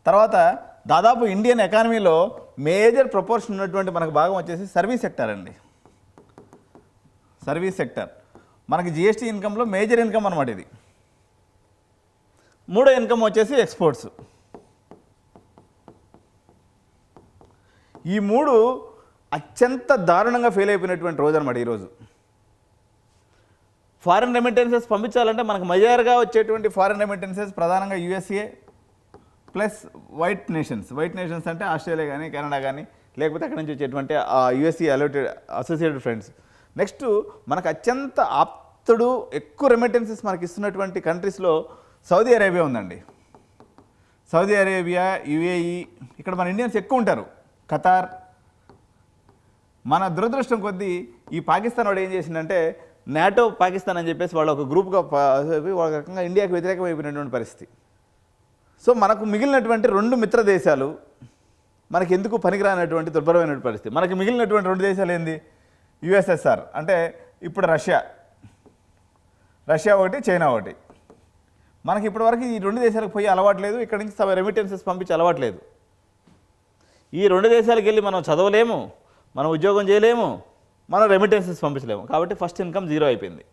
తర్వాత దాదాపు ఇండియన్ ఎకానమీలో మేజర్ ప్రపోర్షన్ ఉన్నటువంటి మనకు భాగం వచ్చేసి సర్వీస్ సెక్టర్ అండి. సర్వీస్ సెక్టర్ మనకి జిఎస్టీ ఇన్కంలో మేజర్ ఇన్కమ్ అనమాట ఇది. మూడో ఇన్కమ్ వచ్చేసి ఎక్స్పోర్ట్స్. ఈ మూడు అత్యంత దారుణంగా ఫెయిల్ అయిపోయినటువంటి రోజు అనమాట ఈరోజు. ఫారిన్ రెమిటెన్సెస్ పంపించాలంటే మనకు మెజర్గా వచ్చేటువంటి ఫారిన్ రెమిటెన్సెస్ ప్రధానంగా యూఎస్ఏ ప్లస్ వైట్ నేషన్స్ అంటే ఆస్ట్రేలియా కానీ కెనడా కానీ లేకపోతే అక్కడి నుంచి వచ్చేటువంటి యూఎస్ఏ అసోసియేటెడ్ ఫ్రెండ్స్. నెక్స్ట్ మనకు అత్యంత ఆప్తుడు ఎక్కువ రెమిటెన్సెస్ మనకి ఇస్తున్నటువంటి కంట్రీస్లో సౌదీ అరేబియా ఉందండి. సౌదీ అరేబియా, యుఏఈ, ఇక్కడ మన ఇండియన్స్ ఎక్కువ ఉంటారు. ఖతార్. మన దురదృష్టం కొద్దీ ఈ పాకిస్తాన్ వాడు ఏం చేసిందంటే నాటో పాకిస్తాన్ అని చెప్పేసి వాళ్ళు ఒక గ్రూప్గా ఒక రకంగా ఇండియాకి వ్యతిరేకమైపోయినటువంటి పరిస్థితి. సో మనకు మిగిలినటువంటి రెండు మిత్ర దేశాలు మనకి ఎందుకు పనికిరానటువంటి దుర్భరమైనటువంటి పరిస్థితి. మనకి మిగిలినటువంటి రెండు దేశాలు ఏంది? యుఎస్ఎస్ఆర్ అంటే ఇప్పుడు రష్యా ఒకటి, చైనా ఒకటి. మనకి ఇప్పటివరకు ఈ రెండు దేశాలకు పోయి అలవాట్లేదు, ఇక్కడ నుంచి రెమిటెన్సెస్ పంపించి అలవాట్లేదు. ఈ రెండు దేశాలకు వెళ్ళి మనం చదవలేము, మనం ఉద్యోగం చేయలేము, మనం రెమిటెన్సెస్ పంపించలేము. కాబట్టి ఫస్ట్ ఇన్కమ్ జీరో అయిపోయింది.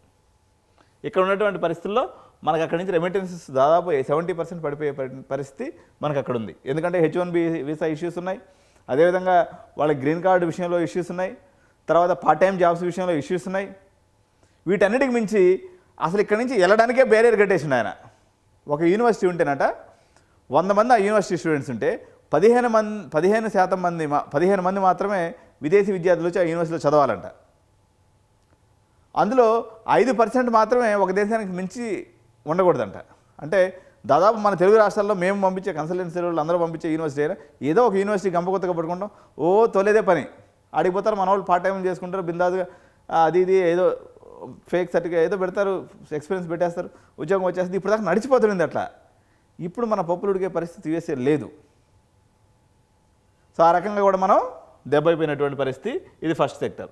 ఇక్కడ ఉన్నటువంటి పరిస్థితుల్లో మనకు అక్కడి నుంచి రెమిటెన్సెస్ దాదాపు 70% పడిపోయే పరిస్థితి మనకు అక్కడ ఉంది. ఎందుకంటే H1B వీసా ఇష్యూస్ ఉన్నాయి, అదేవిధంగా వాళ్ళ గ్రీన్ కార్డు విషయంలో ఇష్యూస్ ఉన్నాయి, తర్వాత పార్ట్ టైం జాబ్స్ విషయంలో ఇష్యూస్ ఉన్నాయి. వీటన్నిటికి మించి అసలు ఇక్కడి నుంచి వెళ్ళడానికే బ్యారియర్ కట్టేసిండు ఆయన. ఒక యూనివర్సిటీ ఉంటేనట 100 మంది ఆ యూనివర్సిటీ స్టూడెంట్స్ ఉంటే 15 మంది మాత్రమే విదేశీ విద్యార్థులు వచ్చి ఆ యూనివర్సిటీలో చదవాలంట. అందులో 5% మాత్రమే ఒక దేశానికి మించి ఉండకూడదంట. అంటే దాదాపు మన తెలుగు రాష్ట్రాల్లో మేము పంపించే కన్సల్టెన్సీ వాళ్ళు అందరూ పంపించే యూనివర్సిటీ అయినా ఏదో ఒక యూనివర్సిటీ గంపకొత్తగా పట్టుకుంటాం, తోలేదే పని. ఆడిపోతారు, మన వాళ్ళు పార్ట్ టైం చేసుకుంటారు బిందాదుగా, అది ఏదో ఫేక్ సర్టిఫికేట్ ఏదో పెడతారు, ఎక్స్పీరియన్స్ పెట్టేస్తారు, ఉద్యోగం వచ్చేస్తుంది. ఇప్పుడు దాకా నడిచిపోతుంది అట్లా. ఇప్పుడు మన పప్పులు ఉడికే పరిస్థితి యూఎస్ఏ లేదు. సో ఆ రకంగా కూడా మనం దెబ్బ అయిపోయినటువంటి పరిస్థితి. ఇది ఫస్ట్ సెక్టర్.